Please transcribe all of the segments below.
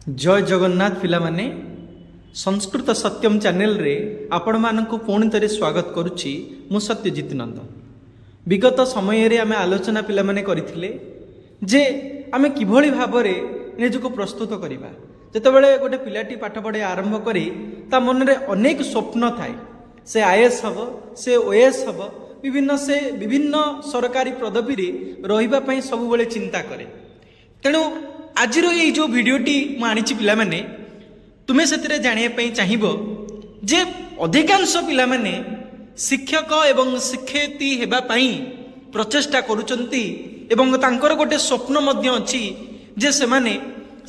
जय जगन्नाथ पिला माने संस्कृत सत्यम चैनल रे आपण मानकु पुणी थे स्वागत करुच्ची मु सत्यजित नंदन। विगत समय रे आमे आलोचना पिला माने करिथिले जे आमे किभଳି भाबरे निजको प्रस्तुत करिबा। जेतेबेले गोटे पिलाटी पाठ पढ़े आरंभ करी ता मन रे अनेक स्वप्न थाए। से आईएएस हब, से ओएएस हब, विभिन्न सरकारी पदवी रे रहिबा पई सब बेले चिंता करे। तेणु आज ये जो भिडटी मुझे पिला माने तुम्हें से जानापी चाहब जे अधिकांश पिला माने शिक्षक एवं शिक्षयित्री हेबापी प्रचेष्टा करुचंती एवं तांकर गोटे स्वप्न मध्य अच्छी जे से माने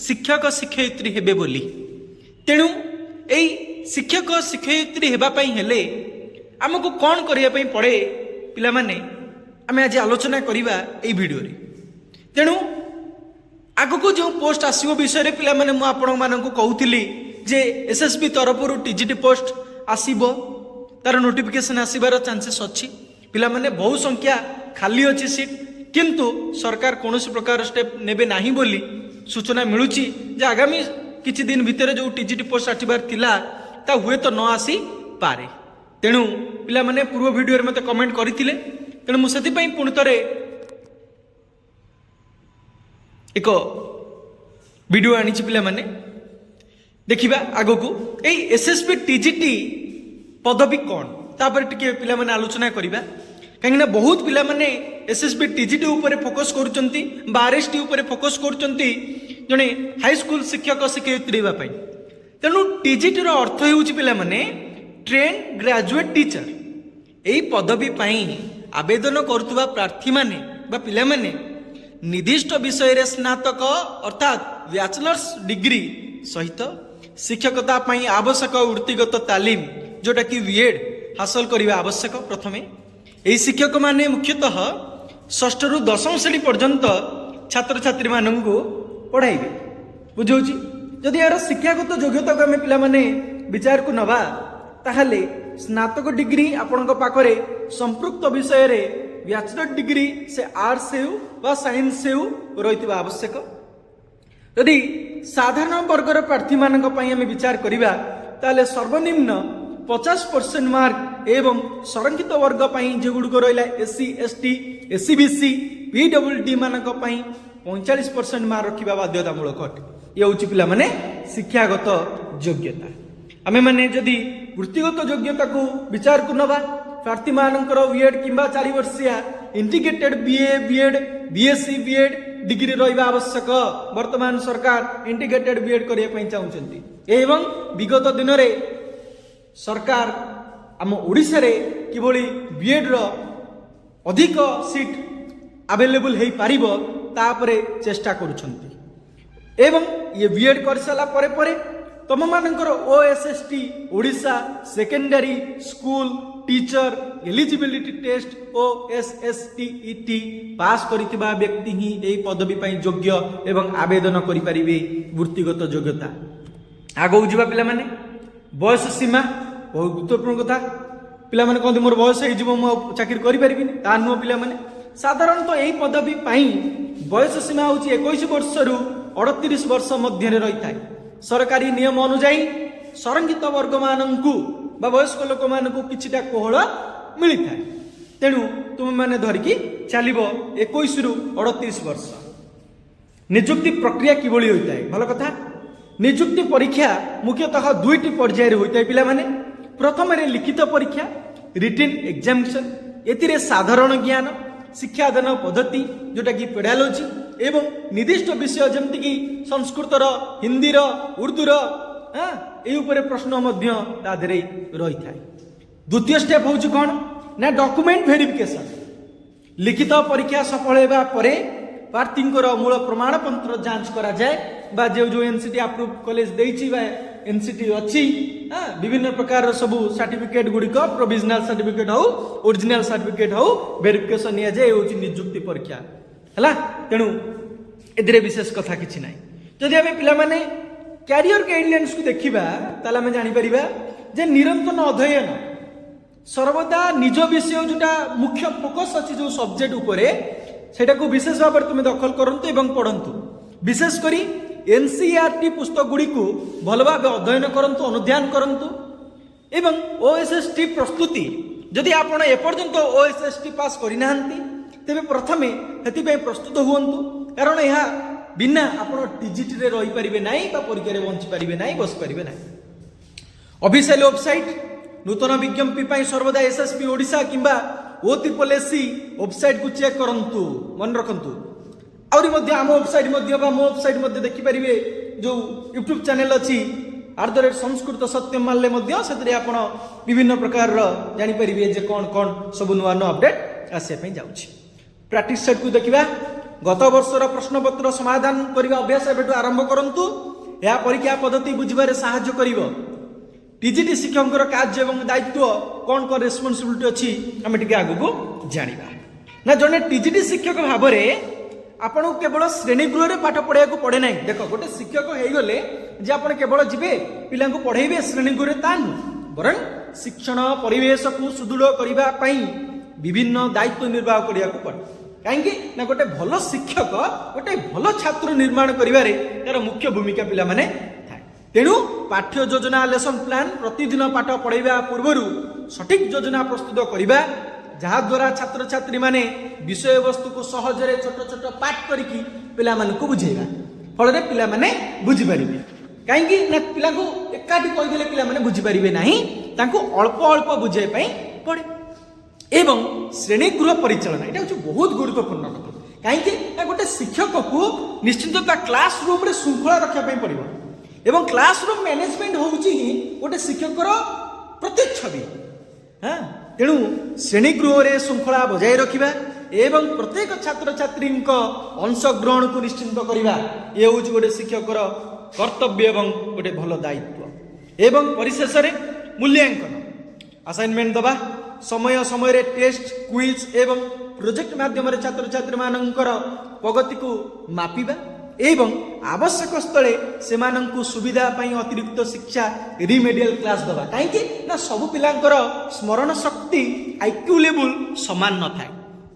शिक्षक शिक्षयित्री हेबे बोली। तेणु यही शिक्षक शिक्षयित्री हेबापी हेले आमको कौन करने पड़े पिला माने आमे आज आलोचना करिबा एई भिडियो रे। तेणु आगको जो पोस्ट आसो विषय पिला माने मु आपण मानकु कहूतिली जे एसएसबी तरफ टीजीटी पोस्ट आसीबो, तार नोटिफिकेशन आसीबार चांसेस अच्छी। पिला माने बहु संख्या खाली अच्छी सीट, किंतु सरकार कौन प्रकार स्टेप नेबे नाही बोली सूचना मिलूची जे आगामी किछि दिन भितर जो टीजीटी पोस्ट आटिबार थिला ता हुए तो न आसी पारे। तेणु पिला माने पूर्व वीडियो रे मते कमेंट करथिले। तेणु मु सेति पई पुणी तरे एक वीडियो आनी पिला माने देखिबा आगो एई एसएसबी टीजीटी पदवी कौन तापर टिके पिला माने आलोचना करिबा। कहीं बहुत पिला माने एसएसबी टीजीटी ऊपर फोकस करूचंती, आरएसटी ऊपर फोकस करूचंती जने हाई स्कूल शिक्षक शिक्षयित्री हेबा पई। तेणु टीजीटी रो अर्थ हेउची पिला माने ट्रेन ग्रेजुएट टीचर। एई पदवी पई आवेदन करुवा प्रार्थी माने बा पिला माने निर्दिष्ट विषय रे स्नातक अर्थात बैचलर्स डिग्री सहित शिक्षकता पई आवश्यक वृत्तिगत तालीम जोटा कि बीएड हासिल करने आवश्यक। प्रथमे यही शिक्षक माने मुख्यतः षष्ठ रु दशम श्रेणी पर्यंत छात्र छात्री मानू पढ़ाइबे। बुझौछि जदि यार शिक्षागत योग्यता को आम पिला माने विचार को नवा ताहले स्नातक डिग्री आपणक पाखरे संपृक्त विषय रे बैचलर डिग्री से आर्ट्स हो साइंस हो रही आवश्यक। यदि साधारण वर्गर प्रार्थी मान विचार करिबा ताले सर्वनिम्न 50% मार्क एवं संरक्षित वर्ग जो गुड़क रहा एससी एसटी एससीबीसी पीडब्ल्यूडी मान 45% मार्क रखा बाध्यतामूलक अटे। ये हूँ पिला माने शिक्षागत योग्यता। आमे माने जदि वृत्तिगत योग्यता को विचार को नवा प्रार्थी मानकर बीएड किंबा 4 वर्षिया integrated BA BEd BSc BEd degree रहिबा आवश्यक। वर्तमान सरकार इंटीग्रेटेड बीएड करिया पई चाहुचंती एवं विगत दिन रे सरकार आम ओडिसा रे किभଳି बीएड रो अधिक सीट अवेलेबल हेई पारिबो तापरे चेष्टा करूछंती। एवं ये बीएड कर साला परे परे तम मानकर OSST Odisha secondary school teacher eligibility test OSSTET pass करिथिबा व्यक्ति ही एई पदवी पई योग्य एवं आवेदन करि परिबे। वृत्तिगत योग्यता आगो जिबा पिला माने बयस सीमा बहुत गुरुत्वपूर्ण कथा। पिला माने कहते मोर बयस हे जिवो मु चाकरी करि परिबिनी ता नुह। पिला माने साधारणतः एई पदवी पई बयस सीमा होची 21 वर्ष रु 38 वर्ष मध्य रे रही थाए। सरकारी नियम अनुसार संरक्षित वर्ग मानू बा वयस्क लोक मानू किछिटा कोहल मिली थाए। तेणु तुम मैंने धरिकी चलो 21 रु 38 वर्ष। निजुक्ति प्रक्रिया किभଳି होता है भल कथा। निजुक्ति परीक्षा मुख्यतः 2टी पर्यायर होता है पिला माने। प्रथम लिखित परीक्षा रिटन एग्जामिनेशन एतिरे साधारण ज्ञान शिक्षादान पद्धति जोटा कि पेडालोजी एवं निर्दिष्ट विषय जमती कि संस्कृतर हिंदीर उर्दूर ये प्रश्न रही था। द्वितीय स्टेप हूँ कौन ना डॉक्यूमेंट वेरिफिकेशन। लिखित परीक्षा सफल होगा परे प्रार्थी मूल प्रमाण पत्र जांच करा जाए बा जो एनसीटी अप्रूव कॉलेज देइछि बा एनसीटी अच्छी विभिन्न प्रकार सबू सर्टिफिकेट गुड़िक प्रोविजनल सर्टिफिकेट हो ओरिजिनल सर्टिफिकेट हो वेरिफिकेशन निया जाए हूँ निजुक्ति परीक्षा है। तेणु ए विशेष कथा किछि ना। जदि आम पिला माने कैरियर गाइडलाइंस को देखिबा ताले आम जानि परिबा जे निरंतर अध्ययन सर्वदा निज विषय जोटा मुख्य फोकस अच्छी जो सब्जेक्ट उपरे सेटा को विशेष भाव में तुम दखल करंतु एवं पढ़ंतु। विशेष करी एनसीईआरटी पुस्तक गुड़ी को भल भाव अध्ययन करंतु अनुध्यान करंतु एवं ओएसएसटी प्रस्तुति जदि आपण एपर्यंत ओएसएसटी पास करना तेरे प्रथमे हेतिपई प्रस्तुत हुअन्तु कारण यह बिना आपण टीजीटी रे रही परिबे नाही बा परीक्षा रे बंची परिबे नाही बस परिबे नाही। ऑफिशियल वेबसाइट नूतन विज्ञप्ति पाई सर्वदा एसएसपी ओडिशा किंबा ओटीपीएससी वेबसाइट को चेक करंतु मन रखंतु। आउरी मध्ये आम वेबसाइट मध्ये बा मो वेबसाइट मध्ये देखि परिबे जो यूट्यूब चैनल अछि @संस्कृत सत्यम मानले मध्ये सेतरे आपण विभिन्न प्रकार रो जानि परिबे जे कोन कोन सब नुवा नुवा अपडेट आसे पई जाउछि। प्रैक्टिस सेट को देखिबा गत वर्षर प्रश्नपत्र समाधान करने अभ्यास एबेटू आरंभ करंतु। यह परीक्षा पद्धति बुझिबारे सहाय्य करिवो। टीजीटी शिक्षकर कार्य एवं दायित्व कौन कौन रेस्पॉन्सिबिलिटी अच्छी आम टे आग को जाना ना जड़े टीजीटी शिक्षक भाव में आपन केवल श्रेणीगृह में पाठ पढ़ाया पड़े ना। देख गोटे शिक्षक हो गले जे आप केवल जीवे पिला पढ़ेबे श्रेणीगृह ता बर शिक्षण परिवेश को सुदृढ़ करने विभिन्न दायित्व निर्वाह करिया पड़े कहीं ना गोटे भल शिक्षक गोटे भल छात्र निर्माण करिवारे तार मुख्य भूमिका पिला माने थाए। तेणु पाठ्य योजना लेसन प्लान प्रतिदिन पाठ पढ़ाइबा पूर्व सठिक योजना प्रस्तुत करबा जहा द्वारा छात्र छात्री माने विषय वस्तु को सहजरे छोट छोट पाठ करिकी पिला मानकु बुझेबा फल पिला माने बुझी परिबे कहीं ना पिला को एकाठी कहि देले पिला माने बुझी परिबे नाही तांको अल्प अल्प बुझाइ पई पड़े। एवं श्रेणीगृह परिचालना ये हूँ बहुत गुरुत्वपूर्ण कथा कहीं गोटे शिक्षक को निश्चित क्लास रूम रे श्रृंखला रखापी पड़ो एवं क्लास रूम मैनेजमेंट हूँ गोटे शिक्षकर प्रतिच्छवि। हाँ तेणु श्रेणीगृह रे श्रृंखला बजाय रखा एवं प्रत्येक छात्र छात्री अंशग्रहण को निश्चित करवा ये हूँ गोटे शिक्षकर कर्तव्य एवं गोटे भल दायित्व। एवं परिशेष मूल्यांकन असाइनमेंट दबा समय समय रे टेस्ट क्विज एवं प्रोजेक्ट माध्यम छात्र छात्री मानकर प्रगति को मापिबा एवं आवश्यक स्थले सेमानंकु सुविधा पाई अतिरिक्त शिक्षा रिमेडियल क्लास दबा कहीं ना सब पिलांकर स्मरण शक्ति आईक्यू लेवल समान न थाए।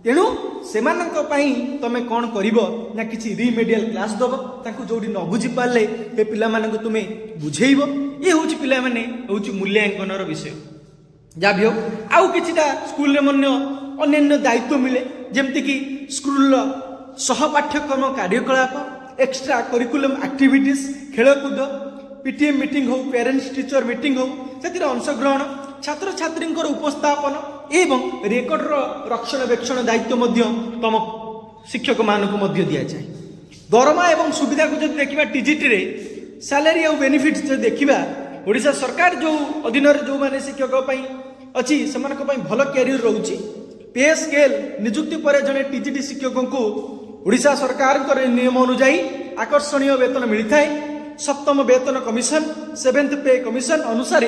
तेणु सेमानंक पाई तमे कौन करिवो ना किछि रिमेडियल क्लास दबो तांकु जोडी न बुझी पाले ए पिला मानंकु तुमे बुझेइबो। ये होछि पिला माने होछि मूल्यांकन रो विषय जा भी हो आउ किछिटा स्कूल रे मन्य अन्य दायित्व मिले जेमति कि स्कूल सहपाठ्यक्रम कार्यकलाप एक्स्ट्रा करिकुलम एक्टिविटीज खेलकूद पीटीएम मीटिंग हो पेरेंट्स टीचर मीटिंग हो से अंशग्रहण छात्र छात्री उपस्थापन एवं रेकर्ड रक्षणाबेक्षण दायित्व मध्य तम शिक्षक मानक मध्य दिया जाए। दरमा एवं सुविधा को जब देखा टीजीटी रे सैलरी और बेनिफिट जो देखा ओडिशा सरकार जो अधीन जो माने शिक्षक अच्छी से भल कैरियर रोचे पे स्केल निजुक्ति पर जड़े टीजीटी शिक्षक को ओडिशा सरकार नियम अनुजाई आकर्षणीय वेतन मिलता है। सप्तम वेतन कमिशन 7th पे कमिशन अनुसार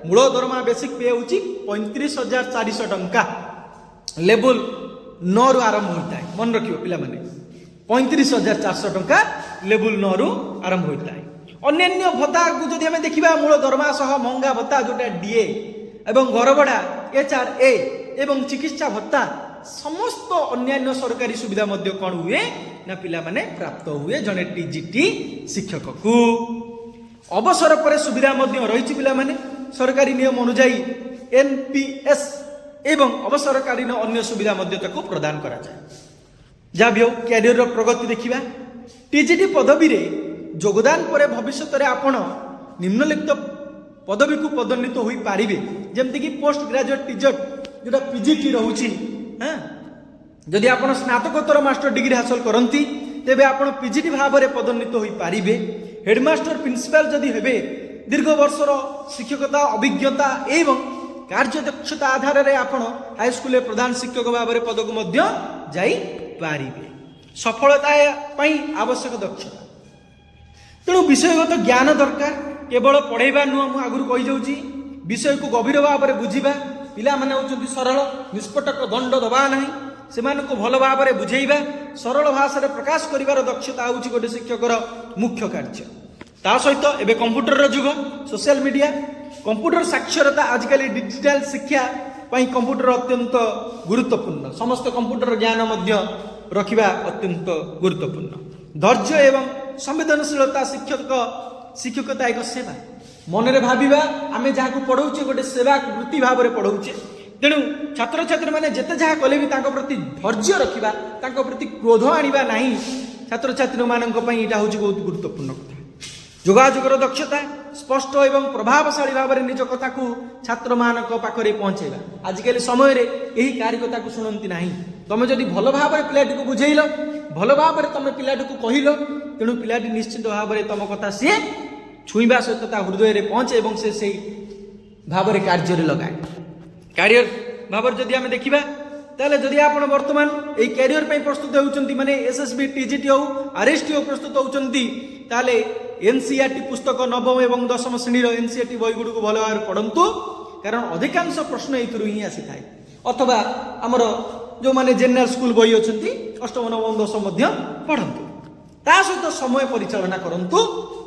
मूल दरमा बेसिक पे हूँ 35,400 टंका लेवल 9 रु आरंभ होता है। मन रखियो पिला माने 35,400 टंका लेवल 9 रु आरंभ होता है। अन्य भत्ता को जब आम देखा मूल दरमा सह महंगा भत्ता जोटा डीए एवं घर भड़ा HRA एवं चिकित्सा भत्ता समस्त अन्य सरकारी सुविधा मध्य कौन हुए ना पिला माने प्राप्त हुए जने टीजीटी शिक्षक को। अवसर पर सुविधा मध्य रही पिला माने सरकारी नियम अनुजाई NPS एवं अवसरकालीन अन्य सुविधा मध्य तक प्रदान करा जाए। जहाँ भी हो कैरियर प्रगति देखा टीजीटी पदवी रे योगदान पर भविष्य में आपण निम्नलिखित पदवी को पदोन्नत हो पारे जमती कि पोस्ट ग्रेजुएट टीचर जोटा पीजीटी रोचे। हाँ जदि आप स्नातकोत्तर मास्टर डिग्री हासिल करती तेबे आपण पीजीटी भाव में पदोन्नत हो पारे। हेडमास्टर प्रिंसिपाल जदि हेबे दीर्घ वर्षर शिक्षकता अभिज्ञता एवं कार्यदक्षता आधार में आपण हाईस्कूल प्रधान शिक्षक भाव में पद को जाई पारे। सफलता आवश्यक दक्षता तेणु विषयगत ज्ञान दरकार केवल पढ़ेबा नुह मु आगुरी कही जाऊँगी विषय को गभीर भाव में बुझा पिला माने होचंती सरल निष्पटक दंड दबा नहीं से भल भाव में बुझेबा सरल भाषा में प्रकाश करिवार दक्षता होची गोटे शिक्षकर मुख्य कार्य। ता सहित एबे कंप्यूटर जुग सोशल मीडिया कंप्यूटर साक्षरता आजिकल डिजिटल शिक्षा पई कंप्यूटर अत्यंत गुरुत्वपूर्ण समस्त कंप्यूटर ज्ञान मध्य रखिबा अत्यंत गुरुत्वपूर्ण। धैर्य एवं संवेदनशीलता शिक्षकता एक सेवा मनरे भाविबा आमे जाहाकु पढ़ौचे गोटे सेवा वृत्ति भाव में पढ़ौचे तेणु छात्र छात्री मैंने जिते जहाँ कले भी तांको प्रति धैर्य रखिबा तांको प्रति क्रोध आनिबा नहीं छात्र छात्री मानक पई एटा होची बहुत गुरुत्वपूर्ण कथा जोगाजोगर दक्षता स्पष्ट एवं प्रभावशाली भाव में निज कथा को छात्र मानक पाखरे पहुंचेबा आजिकल समय रे एही कारिकता को शुणती नहीं तुम जदि भल भाव में पिलाटी को बुझेइल भल भाव में तुम पिलाटी को कहल तेणु पिलाटी निश्चित भाव में तुम कथा सी छुईबा सहित ता हृदय रे पहुंचे एवं से भाव में कार्य लगाए क्यारियर भाव जदि आम देखा ताले जदि आप बर्तमान ये क्यारियर प्रस्तुत होती माने एसएसबी टीजीटी हो आरएसटी हो प्रस्तुत होती ताले एनसीईआरटी पुस्तक नवम एवं दशम श्रेणीर एनसीईआरटी बही गुड़ भल भाव पढ़ु कारण अधिकांश प्रश्न ही आसी थाए अथवा आमर जो माने जेनरल स्कूल बही अच्छी अष्टम नवम दशम पढ़ु ता सहित समय परिचालना करंतु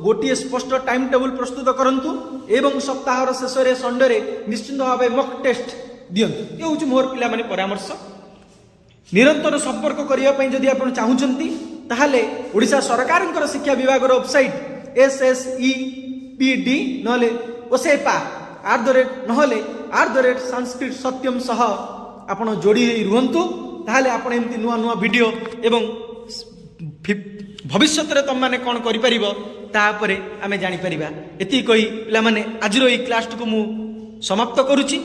गोटे स्पष्ट टाइम टेबुल प्रस्तुत करंतु एवं सप्ताह शेष में संडे निश्चिंत भाव मक टेस्ट दियंतु ये हूँ मोर पिला माने परामर्श निरंतर संपर्क करने जदि आप चाहूँगी ताहले ओडिशा सरकार शिक्षा विभाग वेबसाइट SSEPD नहले ओसेपा @ संस्कृत सत्यम सह आपण जोड़ी रुहतु ताहले आपण एमती नुआ नुआ वीडियो एवं भविष्य में तुम मैंने कौन कर आमे जापर एति कही पिला माने आज क्लास को मु समाप्त करुच्ची।